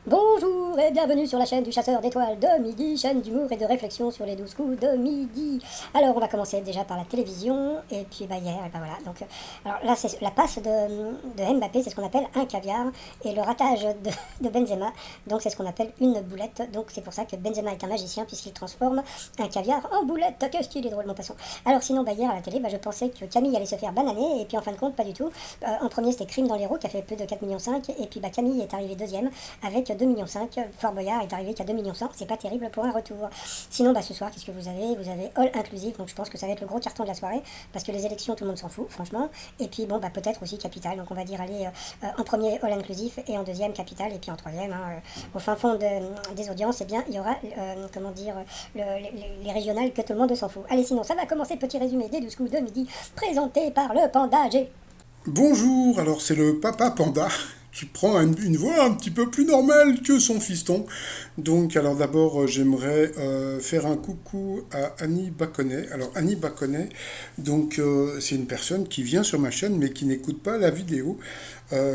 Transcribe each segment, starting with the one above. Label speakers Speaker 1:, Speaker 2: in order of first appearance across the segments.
Speaker 1: Bonjour et bienvenue sur la chaîne du chasseur d'étoiles de midi, chaîne d'humour et de réflexion sur les 12 coups de midi. Alors on va commencer déjà par la télévision, et puis hier, et ben voilà. Donc, alors là c'est la passe de Mbappé, c'est ce qu'on appelle un caviar, et le ratage de Benzema, donc c'est ce qu'on appelle une boulette. Donc c'est pour ça que Benzema est un magicien, puisqu'il transforme un caviar en boulette. Qu'est-ce qu'il est drôle mon passant. Alors sinon hier à la télé, je pensais que Camille allait se faire bananer, et puis en fin de compte pas du tout. En premier c'était Crime dans l'Héros qui a fait plus de 4,5 millions, et puis Camille est arrivé deuxième avec 2,5 millions. Fort Boyard est arrivé qu'à 2,5 millions. C'est pas terrible pour un retour. Sinon, ce soir, qu'est-ce que vous avez? Vous avez All Inclusif, donc je pense que ça va être le gros carton de la soirée, parce que les élections, tout le monde s'en fout, franchement. Et puis, peut-être aussi Capital. Donc, on va dire aller en premier All Inclusif, et en deuxième Capital, et puis en troisième, au fin fond des audiences, eh bien, il y aura, les régionales que tout le monde s'en fout. Allez, sinon, ça va commencer. Petit résumé des 12 coups de midi, présenté par le Panda G.
Speaker 2: Bonjour, alors c'est le papa panda qui prend une voix un petit peu plus normale que son fiston. Donc alors d'abord j'aimerais faire un coucou à Annie Baconnet. Alors Annie Baconnet, donc c'est une personne qui vient sur ma chaîne mais qui n'écoute pas la vidéo.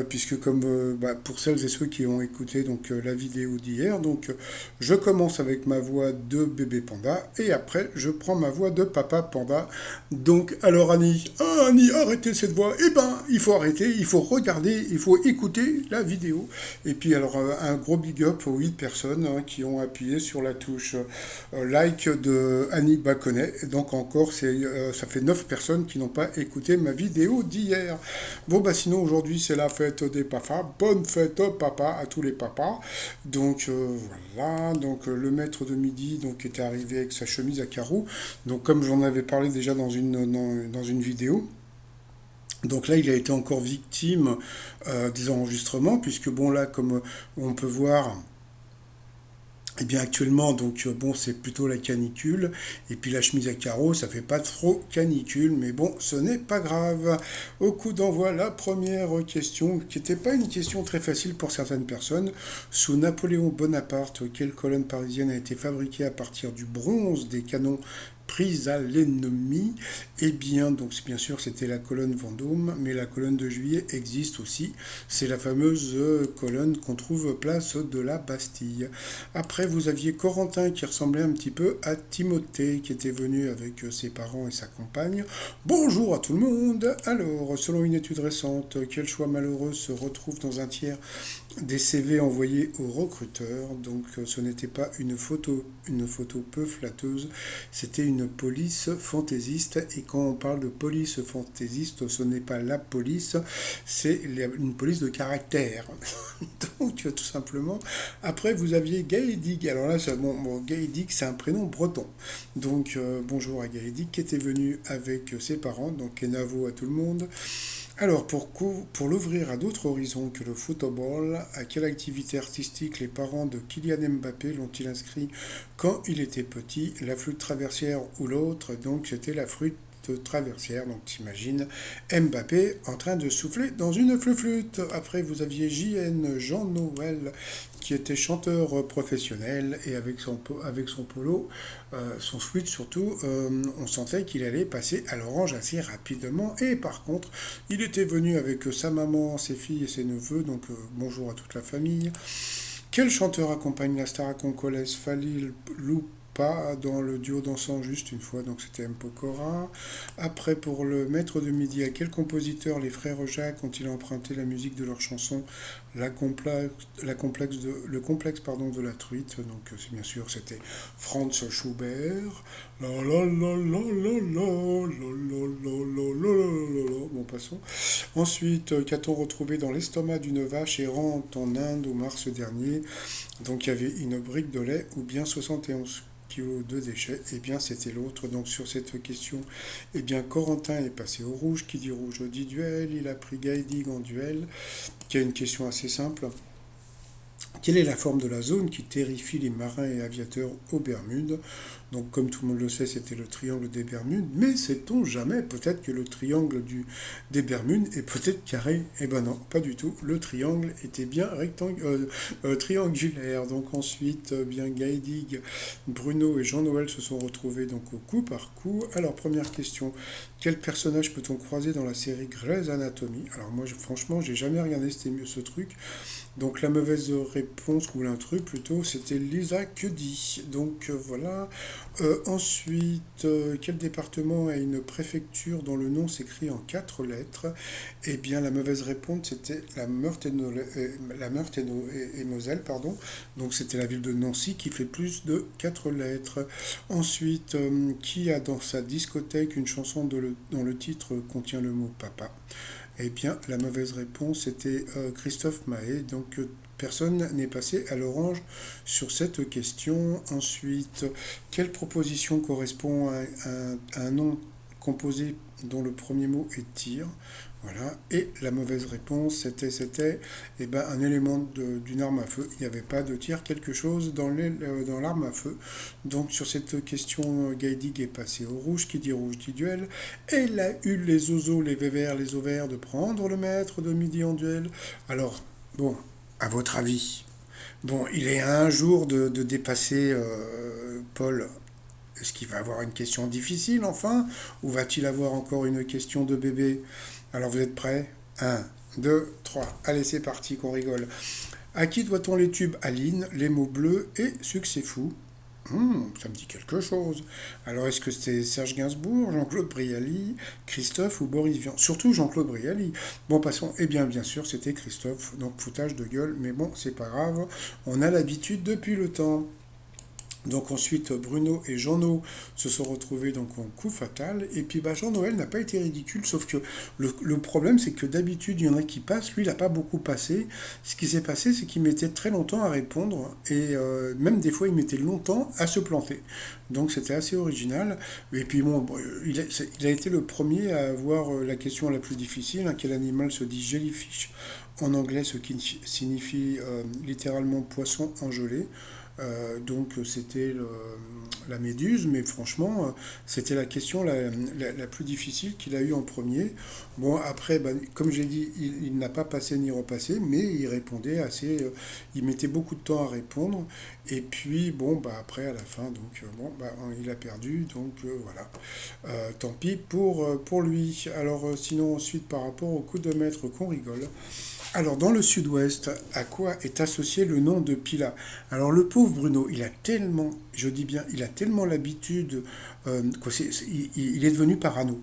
Speaker 2: Puisque comme pour celles et ceux qui ont écouté donc la vidéo d'hier, donc je commence avec ma voix de bébé panda et après je prends ma voix de papa panda. Donc alors Annie, Annie, arrêtez cette voix. Eh ben, il faut arrêter, il faut regarder, il faut écouter la vidéo. Et puis alors un gros big up aux 8 personnes qui ont appuyé sur la touche like de Annie Baconnet. Et donc encore, ça fait 9 personnes qui n'ont pas écouté ma vidéo d'hier. Bon bah sinon aujourd'hui c'est la fête des papas. Bonne fête au papa, à tous les papas. Donc voilà, donc le maître de midi donc était arrivé avec sa chemise à carreaux. Donc comme j'en avais parlé déjà dans une vidéo, donc là, il a été encore victime des enregistrements, puisque bon là, comme on peut voir, eh bien actuellement, donc bon, c'est plutôt la canicule, et puis la chemise à carreaux, ça fait pas trop canicule, mais bon, ce n'est pas grave. Au coup d'envoi, la première question, qui n'était pas une question très facile pour certaines personnes. Sous Napoléon Bonaparte, quelle colonne parisienne a été fabriquée à partir du bronze des canons prise à l'ennemi? Eh bien, donc bien sûr, c'était la colonne Vendôme, mais la colonne de Juillet existe aussi. C'est la fameuse colonne qu'on trouve place de la Bastille. Après, vous aviez Corentin qui ressemblait un petit peu à Timothée, qui était venu avec ses parents et sa compagne. Bonjour à tout le monde. Alors, selon une étude récente, quel choix malheureux se retrouve dans un tiers des CV envoyés aux recruteurs? Donc, ce n'était pas une photo peu flatteuse, c'était une police fantaisiste. Et quand on parle de police fantaisiste, ce n'est pas la police, c'est une police de caractère. Donc tout simplement. Après vous aviez Gaëdic. Alors là, Gaëdic c'est un prénom breton. Donc bonjour à Gaëdic qui était venu avec ses parents. Donc Kenavo à tout le monde. Alors, pour l'ouvrir à d'autres horizons que le football, à quelle activité artistique les parents de Kylian Mbappé l'ont-ils inscrit quand il était petit? La flûte traversière ou l'autre? Donc, c'était la flûte traversière. Donc, t'imagines Mbappé en train de souffler dans une flûte. Après, vous aviez JN, Jean-Noël, qui était chanteur professionnel, et avec son polo, son sweat surtout, on sentait qu'il allait passer à l'orange assez rapidement. Et par contre, il était venu avec sa maman, ses filles et ses neveux, donc bonjour à toute la famille. Quel chanteur accompagne la star congolaise Falil Loupa dans le duo dansant juste une fois? Donc c'était M. Pokora. Après, pour le maître de midi, à quel compositeur les frères Jacques ont-ils emprunté la musique de leur chanson le complexe pardon, de la truite? Donc c'est bien sûr, c'était Franz Schubert. La la la la la la la la la la la. Bon, passons. Ensuite, qu'a-t-on retrouvé dans l'estomac d'une vache errante en Inde au mars dernier? Donc il y avait une brique de lait ou bien 71 kilos de déchets. Eh bien c'était l'autre. Donc sur cette question, eh bien Corentin est passé au rouge. Qui dit rouge dit duel. Il a pris Gaëdig en duel, qui a une question assez simple. Quelle est la forme de la zone qui terrifie les marins et aviateurs aux Bermudes? Donc, comme tout le monde le sait, c'était le triangle des Bermudes. Mais sait-on jamais, peut-être que le triangle des Bermudes est peut-être carré? Eh ben non, pas du tout. Le triangle était bien triangulaire. Donc ensuite, bien Gaëdig, Bruno et Jean-Noël se sont retrouvés donc au coup par coup. Alors, première question, quel personnage peut-on croiser dans la série Grey's Anatomy? Alors moi, franchement, j'ai jamais regardé ce truc. Donc la mauvaise réponse, ou l'intrus plutôt, c'était Lisa Cuddy. Donc voilà. Ensuite, quel département a une préfecture dont le nom s'écrit en quatre lettres? Eh bien, la mauvaise réponse, c'était la Meurthe-et-Moselle, pardon. Donc c'était la ville de Nancy qui fait plus de quatre lettres. Ensuite, qui a dans sa discothèque une chanson dont le titre contient le mot papa? Eh bien, la mauvaise réponse était Christophe Mahé. Donc, personne n'est passé à l'orange sur cette question. Ensuite, quelle proposition correspond à un nom composé dont le premier mot est tir? Voilà. Et la mauvaise réponse, c'était un élément d'une arme à feu. Il n'y avait pas de tir, quelque chose dans l'arme à feu. Donc sur cette question, Gaïdig est passé au rouge, qui dit rouge dit duel. Et il a eu les oiseaux, les vévères, les ovaires de prendre le maître de midi en duel. Alors, bon, à votre avis, bon, il est à un jour de dépasser Paul. Est-ce qu'il va avoir une question difficile enfin? Ou va-t-il avoir encore une question de bébé? Alors vous êtes prêts? Un, 2, 3. Allez, c'est parti, qu'on rigole. À qui doit-on les tubes Aline, les mots bleus et succès fou? Ça me dit quelque chose. Alors est-ce que c'était Serge Gainsbourg, Jean-Claude Brialy, Christophe ou Boris Vian? Surtout Jean-Claude Brialy. Bon, passons. Eh bien sûr, c'était Christophe. Donc foutage de gueule, mais bon, c'est pas grave. On a l'habitude depuis le temps. Donc ensuite, Bruno et Jean-No se sont retrouvés donc en coup fatal. Et puis Jean-Noël n'a pas été ridicule, sauf que le problème, c'est que d'habitude, il y en a qui passent. Lui, il n'a pas beaucoup passé. Ce qui s'est passé, c'est qu'il mettait très longtemps à répondre. Et même des fois, il mettait longtemps à se planter. Donc c'était assez original. Et puis bon, il a été le premier à avoir la question la plus difficile. Quel animal se dit jellyfish en anglais, ce qui signifie littéralement poisson engelé. Donc c'était la méduse, mais franchement, c'était la question la plus difficile qu'il a eue en premier. Bon, après, comme j'ai dit, il n'a pas passé ni repassé, mais il répondait assez, il mettait beaucoup de temps à répondre. Et puis, bon, après, à la fin, donc, il a perdu, donc voilà. Tant pis pour lui. Alors, sinon, ensuite, par rapport au coup de maître qu'on rigole. Alors, dans le sud-ouest, à quoi est associé le nom de Pila? Alors, le pauvre Bruno, il a tellement, je dis bien, il a tellement l'habitude, il est devenu parano.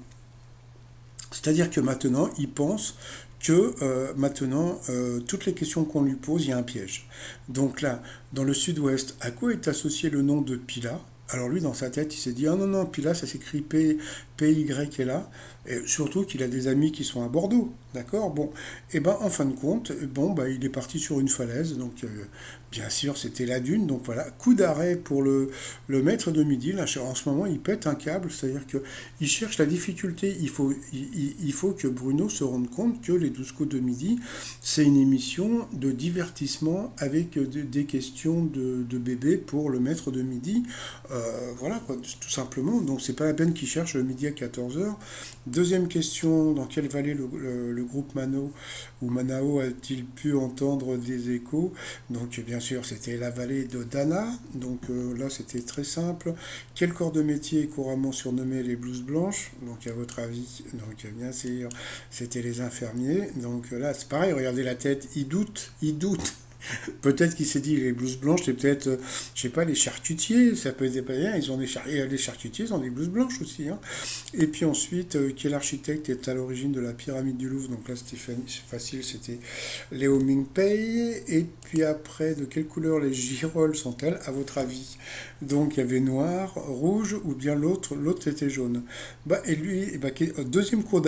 Speaker 2: C'est-à-dire que maintenant, il pense que maintenant, toutes les questions qu'on lui pose, il y a un piège. Donc là, dans le sud-ouest, à quoi est associé le nom de Pila? Alors lui, dans sa tête, il s'est dit, ah non, non, Pila, ça s'écrit P-Y-L-A. Et surtout qu'il a des amis qui sont à Bordeaux, d'accord? Bon, et en fin de compte, il est parti sur une falaise, donc bien sûr, c'était la dune, donc voilà, coup d'arrêt pour le maître de midi, là, en ce moment, il pète un câble, c'est-à-dire qu'il cherche la difficulté, il faut que Bruno se rende compte que les 12 coups de midi, c'est une émission de divertissement avec des questions de bébé pour le maître de midi, voilà, quoi, tout simplement, donc c'est pas la peine qu'il cherche le midi à 14 heures. Deuxième question, dans quelle vallée le groupe Mano ou Manao a-t-il pu entendre des échos? Donc bien sûr c'était la vallée de Dana, donc là c'était très simple. Quel corps de métier est couramment surnommé les blouses blanches? Donc à votre avis, donc bien sûr c'était les infirmiers. Donc là c'est pareil, regardez la tête, il doute. Peut-être qu'il s'est dit les blouses blanches, c'est peut-être, je sais pas, les charcutiers, ça peut être pas bien, ils ont les charcutiers, ils ont des blouses blanches aussi. Hein. Et puis ensuite, quel architecte est à l'origine de la pyramide du Louvre? Donc là, c'était facile, c'était Léo Mingpei. Et puis après, de quelle couleur les girolles sont-elles, à votre avis? Donc il y avait noir, rouge, ou bien l'autre était jaune. Et lui, deuxième coup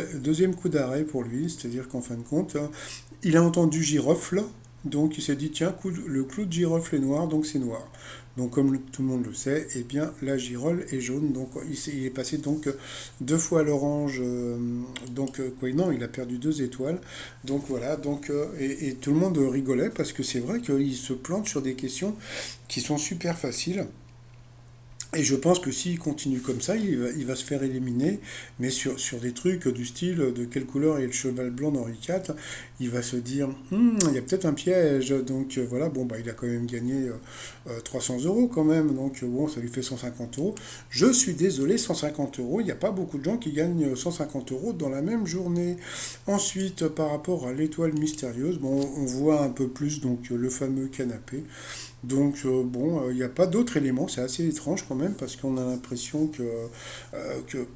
Speaker 2: d'arrêt pour lui, c'est-à-dire qu'en fin de compte, il a entendu girofle. Donc il s'est dit, tiens, le clou de girofle est noir, donc c'est noir. Donc comme tout le monde le sait, eh bien la girole est jaune. Donc il est passé donc deux fois à l'orange. Non, il a perdu 2 étoiles. Donc voilà, et tout le monde rigolait parce que c'est vrai qu'il se plante sur des questions qui sont super faciles. Et je pense que s'il continue comme ça, il va se faire éliminer, mais sur des trucs du style de quelle couleur est le cheval blanc d'Henri IV, il va se dire, il y a peut-être un piège. Donc voilà, bon, bah, il a quand même gagné 300 euros quand même, donc bon, ça lui fait 150 euros. Je suis désolé, 150 euros, il n'y a pas beaucoup de gens qui gagnent 150 euros dans la même journée. Ensuite, par rapport à l'étoile mystérieuse, bon, on voit un peu plus donc le fameux canapé. Donc bon, il n'y a pas d'autres éléments, c'est assez étrange quand même parce qu'on a l'impression que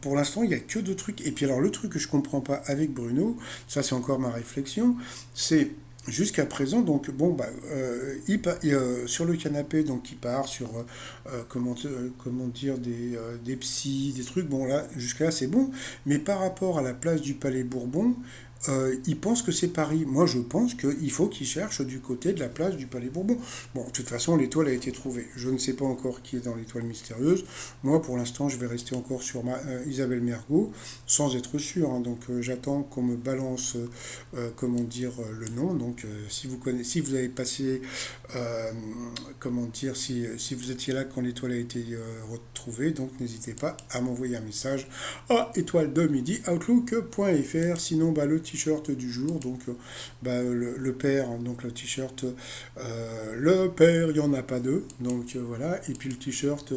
Speaker 2: pour l'instant il n'y a que deux trucs. Et puis alors le truc que je comprends pas avec Bruno, ça c'est encore ma réflexion, c'est jusqu'à présent donc bon bah sur le canapé donc il part sur comment dire des psys, des trucs, bon là jusqu'à là c'est bon, mais par rapport à la place du Palais Bourbon, il pense que c'est Paris. Moi, je pense qu'il faut qu'il cherche du côté de la place du Palais Bourbon. Bon, de toute façon, l'étoile a été trouvée. Je ne sais pas encore qui est dans l'étoile mystérieuse. Moi, pour l'instant, je vais rester encore sur Isabelle Mergo, sans être sûr, hein. Donc, j'attends qu'on me balance, comment dire, le nom. Donc, si vous connaissez, si vous avez passé, euh, comment dire, si vous étiez là quand l'étoile a été retrouvée, donc n'hésitez pas à m'envoyer un message à étoile de midi outlook.fr. Sinon, bah, le t-shirt du jour, donc bah, le père, donc le t-shirt, le père, il n'y en a pas deux, donc voilà, et puis le t-shirt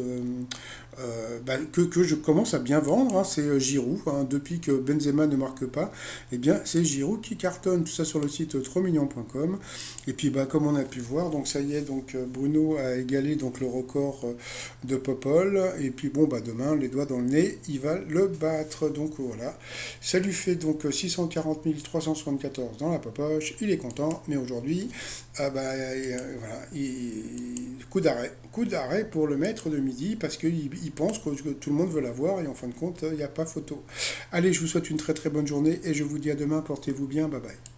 Speaker 2: bah, que je commence à bien vendre, hein, c'est Giroud, hein, depuis que Benzema ne marque pas, et eh bien c'est Giroud qui cartonne, tout ça sur le site trotsmignon.com, et puis bah, comme on a pu voir, donc ça y est, donc Bruno a égalé donc le record de Popol, et puis bon bah demain, les doigts dans le nez, il va le battre, donc voilà, ça lui fait donc 640 374 dans la poche, il est content, mais aujourd'hui, bah, voilà, coup d'arrêt pour le maître de midi, parce qu'il pense que tout le monde veut l'avoir, et en fin de compte, il n'y a pas photo. Allez, je vous souhaite une très très bonne journée, et je vous dis à demain, portez-vous bien, bye bye.